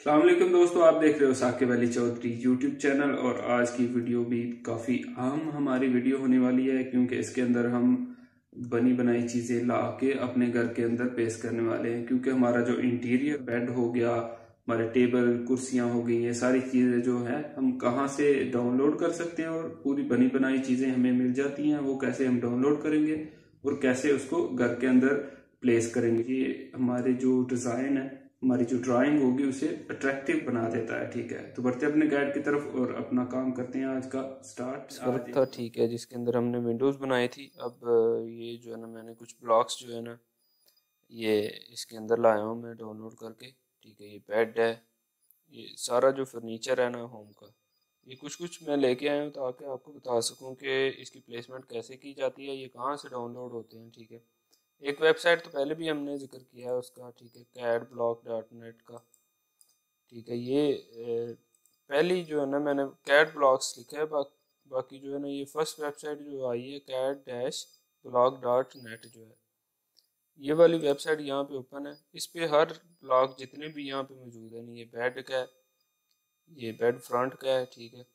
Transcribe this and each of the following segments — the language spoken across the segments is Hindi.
अस्सलाम वालेकुम दोस्तों, आप देख रहे हो साकिब अली चौधरी यूट्यूब चैनल। और आज की वीडियो भी काफ़ी अहम हमारी वीडियो होने वाली है, क्योंकि इसके अंदर हम बनी बनाई चीज़ें ला के अपने घर के अंदर पेश करने वाले हैं। क्योंकि हमारा जो इंटीरियर बेड हो गया, हमारे टेबल कुर्सियां हो गई, ये सारी चीज़ें जो है हम कहाँ से डाउनलोड कर सकते हैं और पूरी बनी बनाई चीज़ें हमें मिल जाती हैं। वो कैसे हम डाउनलोड करेंगे और कैसे उसको घर के अंदर प्लेस करेंगे। ये हमारे जो डिज़ाइन है, हमारी जो ड्राइंग होगी उसे अट्रैक्टिव बना देता है। ठीक है, तो बढ़ते अपने गाइड की तरफ और अपना काम करते हैं आज का स्टार्ट। वर्क था, ठीक है, जिसके अंदर हमने विंडोज़ बनाई थी। अब ये जो है ना, मैंने कुछ ब्लॉक्स जो है ना, ये इसके अंदर लाया हूँ मैं डाउनलोड करके। ठीक है, ये बेड है, ये सारा जो फर्नीचर है ना होम का, ये कुछ कुछ मैं लेके आया हूँ ताकि आपको बता सकूँ कि इसकी प्लेसमेंट कैसे की जाती है, ये कहाँ से डाउनलोड होते हैं। ठीक है, एक वेबसाइट तो पहले भी हमने जिक्र किया है उसका, ठीक है, cadblock.net का। ठीक है, ये पहली जो है ना, मैंने कैड ब्लॉक्स लिखा है। बाकी जो है ना, ये फर्स्ट वेबसाइट जो आई है cad-blog.net जो है, ये वाली वेबसाइट यहाँ पे ओपन है। इस पे हर ब्लॉग जितने भी यहाँ पे मौजूद है, ये बेड का है, ये बेड फ्रंट का है। ठीक है,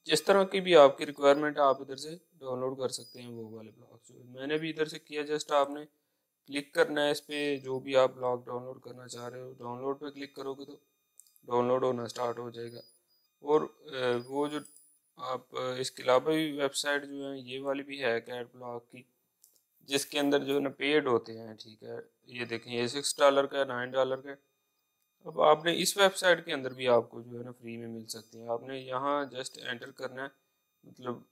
जिस तरह की भी आपकी रिक्वायरमेंट है आप इधर से डाउनलोड कर सकते हैं वो वाले ब्लॉग। जो मैंने भी इधर से किया, जस्ट आपने क्लिक करना है इस पे, जो भी आप ब्लॉग डाउनलोड करना चाह रहे हो, डाउनलोड पे क्लिक करोगे तो डाउनलोड होना स्टार्ट हो जाएगा। और वो जो आप इसके अलावा भी वेबसाइट जो है, ये वाली भी है कैड ब्लॉक की, जिसके अंदर जो है ना पेड होते हैं। ठीक है, ये देखें, ये $6 का है, $9 का है। अब आपने इस वेबसाइट के अंदर भी आपको जो है ना फ्री में मिल सकती है। आपने यहाँ जस्ट एंटर करना है, मतलब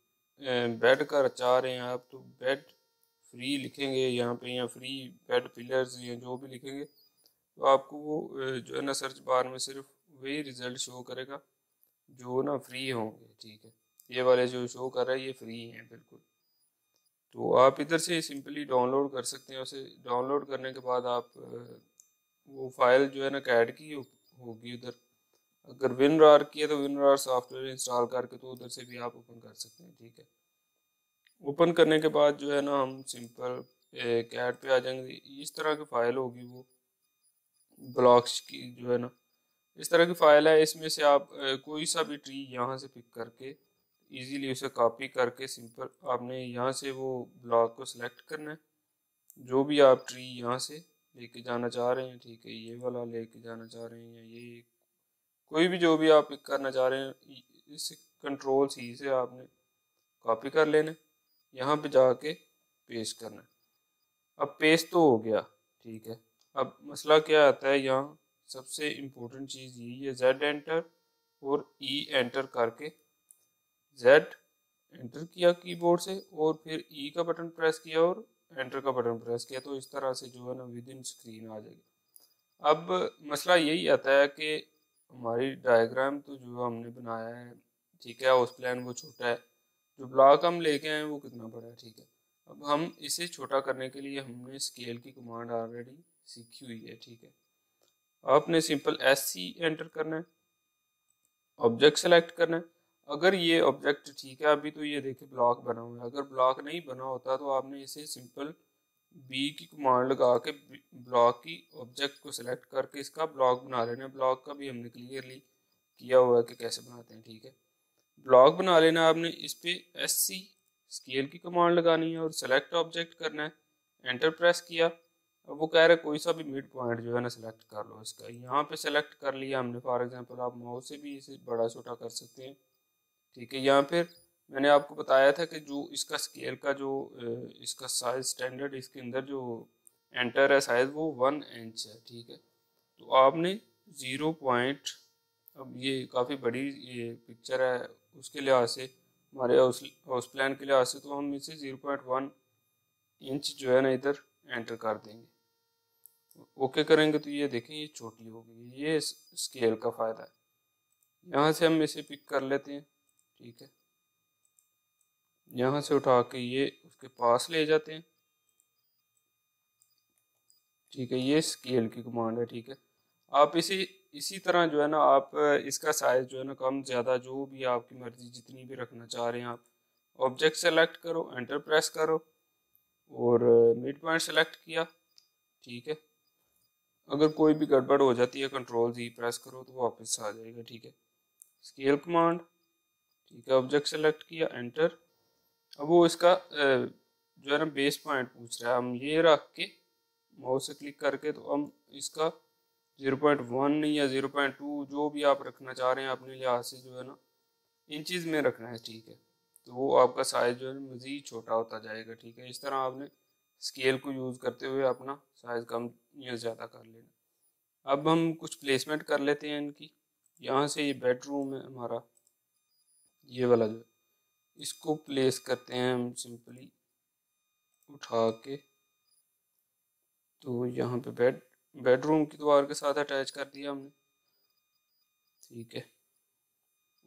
बेड का चाह रहे हैं आप तो बेड फ्री लिखेंगे यहाँ पे, या फ्री बेड पिलर्स या जो भी लिखेंगे तो आपको वो जो है ना सर्च बार में सिर्फ वही रिजल्ट शो करेगा जो ना फ्री होंगे। ठीक है, ये वाले जो शो कर रहा है ये फ्री हैं बिल्कुल। तो आप इधर से सिंपली डाउनलोड कर सकते हैं। उसे डाउनलोड करने के बाद आप वो फाइल जो है ना कैड की होगी उधर। अगर WinRAR की है तो WinRAR सॉफ्टवेयर इंस्टॉल करके तो उधर से भी आप ओपन कर सकते हैं। ठीक है, ओपन करने के बाद जो है ना हम सिंपल कैड पे आ जाएंगे। इस तरह की फाइल होगी वो ब्लॉक्स की जो है ना, इस तरह की फाइल है। इसमें से आप कोई सा भी ट्री यहाँ से पिक करके इजीली उसे कॉपी करके सिंपल आपने यहाँ से वो ब्लॉक को सिलेक्ट करना है, जो भी आप ट्री यहाँ से लेके जाना चाह रहे हैं। ठीक है, ये वाला लेके जाना चाह रहे हैं या ये कोई भी जो भी आप पिक करना चाह रहे हैं, इस कंट्रोल C से आपने कॉपी कर लेना है, यहाँ पे जाके पेस्ट करना है। अब पेस्ट तो हो गया। ठीक है, अब मसला क्या आता है यहाँ, सबसे इम्पोर्टेंट चीज़ यही है, Z एंटर और E एंटर करके, Z एंटर किया कीबोर्ड से और फिर E का बटन प्रेस किया और एंटर का बटन प्रेस किया, तो इस तरह से जो है ना विद इन स्क्रीन आ जाएगी। अब मसला यही आता है कि हमारी डायग्राम तो जो हमने बनाया है, ठीक है, हाउस प्लान वो छोटा है, जो ब्लॉक हम लेके आए हैं वो कितना बड़ा है। ठीक है, अब हम इसे छोटा करने के लिए हमने स्केल की कमांड ऑलरेडी सीखी हुई है। ठीक है, आपने सिंपल SC एंटर करना है, ऑब्जेक्ट सेलेक्ट करना है। अगर ये ऑब्जेक्ट, ठीक है, अभी तो ये देखिए ब्लॉक बना हुआ है, अगर ब्लॉक नहीं बना होता तो आपने इसे सिंपल B की कमांड लगा के ब्लॉक की ऑब्जेक्ट को सिलेक्ट करके इसका ब्लॉक बना लेना। ब्लॉक का भी हमने क्लियरली किया हुआ है कि कैसे बनाते हैं। ठीक है, ब्लॉक बना लेना आपने, इस पे SC स्केल की कमांड लगानी है और सेलेक्ट ऑब्जेक्ट करना है, एंटर प्रेस किया। अब वो कह रहा है कोई सा भी मिड पॉइंट जो है ना सेलेक्ट कर लो इसका, यहाँ पे सेलेक्ट कर लिया हमने। फॉर एग्जांपल आप माउस से भी इसे बड़ा छोटा कर सकते हैं। ठीक है, यहाँ फिर मैंने आपको बताया था कि जो इसका स्केल का जो इसका साइज स्टैंडर्ड इसके अंदर जो एंटर है साइज वो 1 इंच है। ठीक है, तो आपने 0 पॉइंट, अब ये काफ़ी बड़ी ये पिक्चर है उसके लिहाज से, हमारे हाउस प्लान के लिहाज से, तो हम इसे 0.1 इंच जो है ना इधर एंटर कर देंगे। ओके करेंगे तो ये देखें ये छोटी हो गई। ये स्केल का फ़ायदा है। यहाँ से हम इसे पिक कर लेते हैं। ठीक है, यहाँ से उठा के ये उसके पास ले जाते हैं। ठीक है, ये स्केल की कमांड है। ठीक है, आप इसी तरह जो है ना आप इसका साइज जो है ना कम ज़्यादा जो भी आपकी मर्जी जितनी भी रखना चाह रहे हैं आप, ऑब्जेक्ट सेलेक्ट करो, एंटर प्रेस करो और मिड पॉइंट सेलेक्ट किया। ठीक है, अगर कोई भी गड़बड़ हो जाती है Ctrl+Z प्रेस करो तो वापस आ जाएगा, ठीक है। स्केल कमांड, ठीक है, ऑब्जेक्ट सेलेक्ट किया, एंटर। अब वो इसका जो है ना बेस पॉइंट पूछ रहा है, हम ये रख के माउस से क्लिक करके तो हम इसका 0.1 या 0.2 जो भी आप रखना चाह रहे हैं अपने लिहाज से जो है ना इंचज़ में रखना है, ठीक है। तो वो आपका साइज जो है मज़ीद छोटा होता जाएगा, ठीक है। इस तरह आपने स्केल को यूज़ करते हुए अपना साइज़ कम या ज़्यादा कर लेना। अब हम कुछ प्लेसमेंट कर लेते हैं इनकी। यहाँ से ये बेडरूम है हमारा, ये वाला जो है, इसको प्लेस करते हैं हम सिंपली उठा के। तो यहाँ पे बेडरूम की दीवार के साथ अटैच कर दिया हमने, ठीक है।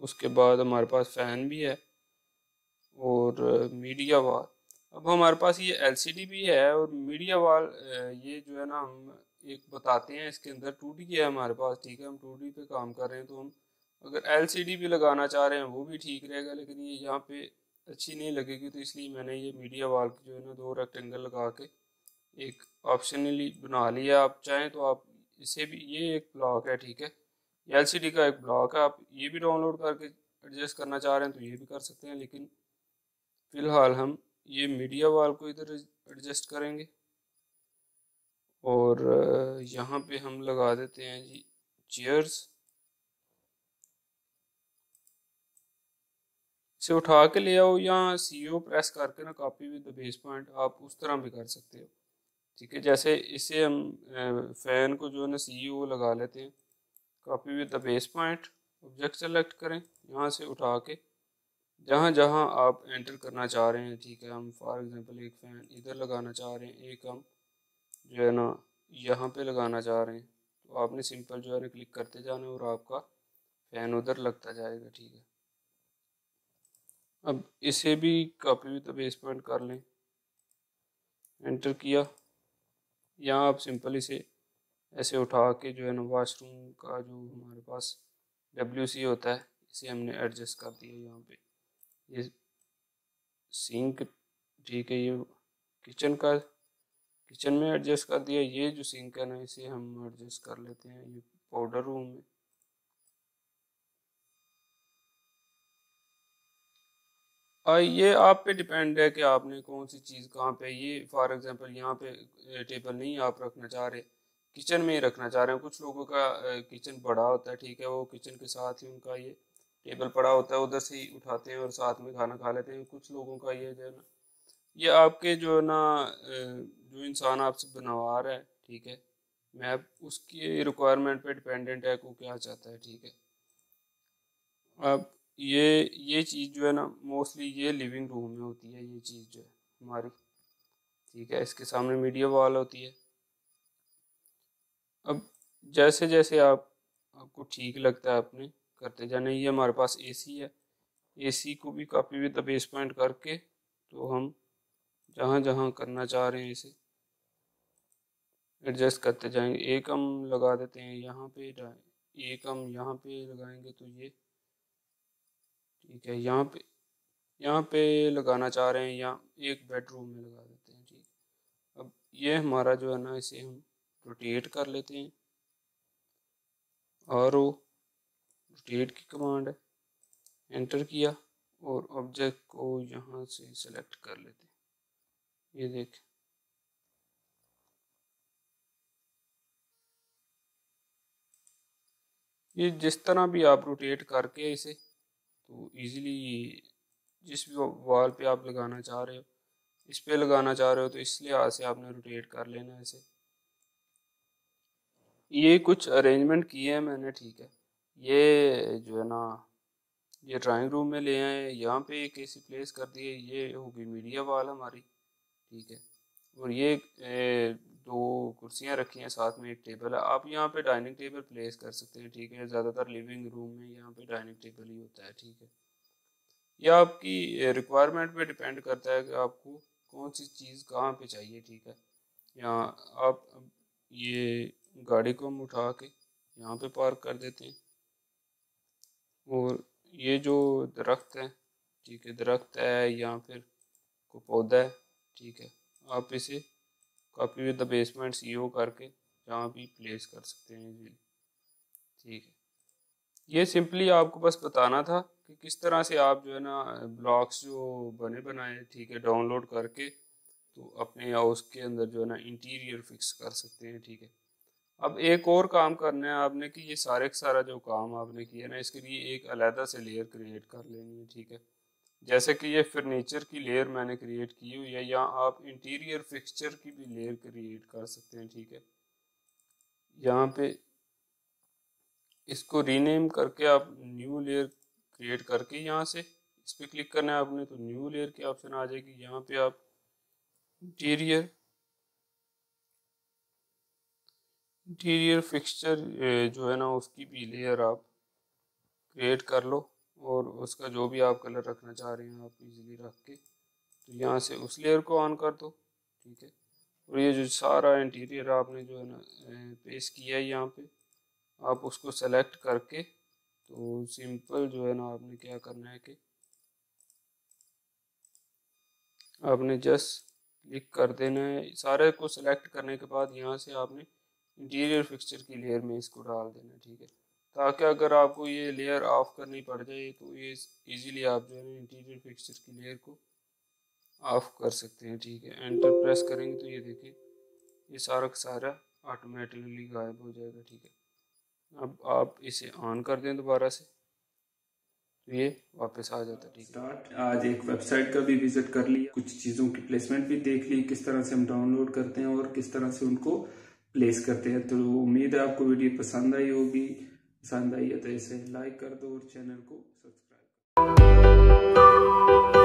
उसके बाद हमारे पास फ़ैन भी है और मीडिया वॉल। अब हमारे पास ये एलसीडी भी है और मीडिया वॉल, ये जो है ना हम एक बताते हैं, इसके अंदर 2D है हमारे पास, ठीक है। हम 2D पे काम कर रहे हैं, तो हम अगर एलसीडी भी लगाना चाह रहे हैं वो भी ठीक रहेगा, लेकिन ये यहाँ पे अच्छी नहीं लगेगी, तो इसलिए मैंने ये मीडिया वॉल की जो है ना 2 रेक्टेंगल लगा के एक ऑप्शनली बना लिया। आप चाहें तो आप इसे भी, ये एक ब्लॉक है, ठीक है, एलसीडी का एक ब्लॉक है, आप ये भी डाउनलोड करके एडजस्ट करना चाह रहे हैं तो ये भी कर सकते हैं, लेकिन फिलहाल हम ये मीडिया वॉल को इधर एडजस्ट करेंगे। और यहाँ पे हम लगा देते हैं जी चेयर्स। इसे उठा के ले आओ, या CO प्रेस करके ना copy with the base point आप उस तरह भी कर सकते हो, ठीक है। जैसे इसे हम फैन को जो है ना CO लगा लेते हैं, copy with the base point, object select करें, यहाँ से उठा के जहाँ जहाँ आप एंटर करना चाह रहे हैं, ठीक है। हम फॉर एग्जांपल एक फ़ैन इधर लगाना चाह रहे हैं, एक हम जो है ना यहाँ पे लगाना चाह रहे हैं, तो आपने सिंपल जो है ना क्लिक करते जाना है और आपका फ़ैन उधर लगता जाएगा, ठीक है। अब इसे भी copy with the base point कर लें, एंटर किया। यहाँ आप सिंपल इसे ऐसे उठा के जो है ना वॉशरूम का जो हमारे पास WC होता है, इसे हमने एडजस्ट कर दिया यहाँ पे। ये सिंक, ठीक है, ये किचन में एडजस्ट कर दिया। ये जो सिंक है ना इसे हम एडजस्ट कर लेते हैं ये पाउडर रूम में। ये आप पे डिपेंड है कि आपने कौन सी चीज़ कहाँ पे, ये फॉर एग्जांपल यहाँ पे टेबल नहीं आप रखना चाह रहे, किचन में ही रखना चाह रहे हैं। कुछ लोगों का किचन बड़ा होता है, ठीक है, वो किचन के साथ ही उनका ये टेबल पड़ा होता है, उधर से ही उठाते हैं और साथ में खाना खा लेते हैं। कुछ लोगों का ये जो है ना, ये आपके जो है ना जो इंसान आपसे बनवा रहा है, ठीक है, मैप, उसकी रिक्वायरमेंट पे डिपेंडेंट है को क्या चाहता है, ठीक है। अब ये चीज़ जो है ना मोस्टली ये लिविंग रूम में होती है, ये चीज़ जो है हमारी, ठीक है। इसके सामने मीडिया वॉल होती है। अब जैसे जैसे आपको ठीक लगता है अपने करते जाने। ये हमारे पास AC है, AC को भी copy with the base point करके तो हम जहाँ जहाँ करना चाह रहे हैं इसे एडजस्ट करते जाएंगे। एक हम लगा देते हैं यहाँ पे, एक हम यहाँ पे लगाएंगे तो ये ठीक है। यहाँ पे लगाना चाह रहे हैं, या एक बेडरूम में लगा देते हैं, ठीक। अब ये हमारा जो है ना इसे हम रोटेट कर लेते हैं, और वो रोटेट की कमांड है, एंटर किया और ऑब्जेक्ट को यहाँ से सेलेक्ट कर लेते हैं। ये देख, ये जिस तरह भी आप रोटेट करके इसे तो इजीली जिस भी वॉल पे आप लगाना चाह रहे हो, इस पे लगाना चाह रहे हो, तो इस लिहाज से आपने रोटेट कर लेना है इसे। ये कुछ अरेंजमेंट किए हैं मैंने, ठीक है। ये जो है ना ये ड्राइंग रूम में ले आए, यहाँ पे एक AC प्लेस कर दिए, ये होगी मीडिया वॉल हमारी, ठीक है। और ये 2 कुर्सियाँ रखी हैं, साथ में एक टेबल है। आप यहाँ पे डाइनिंग टेबल प्लेस कर सकते हैं, ठीक है। ज़्यादातर लिविंग रूम में यहाँ पे डाइनिंग टेबल ही होता है, ठीक है। यह आपकी रिक्वायरमेंट पे डिपेंड करता है कि आपको कौन सी चीज़ कहाँ पे चाहिए, ठीक है। यहाँ आप ये गाड़ी को हम उठा के यहाँ पे पार्क कर देते हैं। और ये जो दरख्त है, ठीक है, दरख्त है या फिर कोई पौधा है, ठीक है, आप इसे copy with the basement CO करके जहाँ भी प्लेस कर सकते हैं इजीली। ठीक है, ये सिंपली आपको बस बताना था कि किस तरह से आप जो है ना ब्लॉक्स जो बने बनाए, ठीक है, डाउनलोड करके तो अपने हाउस के अंदर जो है ना इंटीरियर फिक्स कर सकते हैं। ठीक है, अब एक और काम करना है आपने कि ये सारे का सारा जो काम आपने किया ना, इसके लिए एक अलहदा से लेयर क्रिएट कर लेनी है। ठीक है, जैसे कि ये फर्नीचर की लेयर मैंने क्रिएट की हुई है, या आप इंटीरियर फिक्सचर की भी लेयर क्रिएट कर सकते हैं। ठीक है, यहाँ पे इसको रीनेम करके आप न्यू लेयर क्रिएट करके यहाँ से इस पर क्लिक करना है आपने, तो न्यू लेयर की ऑप्शन आ जाएगी। यहाँ पे आप इंटीरियर फिक्सचर जो है ना उसकी भी लेयर आप क्रिएट कर लो, और उसका जो भी आप कलर रखना चाह रहे हैं आप इजीली रख के तो यहाँ से उस लेयर को ऑन कर दो। ठीक है, और ये जो सारा इंटीरियर आपने जो है ना पेस्ट किया है यहाँ पे, आप उसको सेलेक्ट करके तो सिंपल जो है ना आपने क्या करना है कि आपने जस्ट क्लिक कर देना है। सारे को सेलेक्ट करने के बाद यहाँ से आपने इंटीरियर फिक्सचर की लेयर में इसको डाल देना है। ठीक है, ताकि अगर आपको ये लेयर ऑफ करनी पड़ जाए तो ये इजीली आप जो है ना इंटीरियर फिक्सचर की लेयर को ऑफ कर सकते हैं। ठीक है, एंटर प्रेस करेंगे तो ये देखिए ये सारा का सारा ऑटोमेटिकली गायब हो जाएगा। ठीक है, अब आप इसे ऑन कर दें दोबारा से तो ये वापस आ जाता है। ठीक है, आज एक वेबसाइट का भी विजिट कर लिया, कुछ चीज़ों की प्लेसमेंट भी देख ली, किस तरह से हम डाउनलोड करते हैं और किस तरह से उनको प्लेस करते हैं। तो उम्मीद है आपको वीडियो पसंद आई होगी। पसंद आई है तो इसे लाइक कर दो और चैनल को सब्सक्राइब कर दो।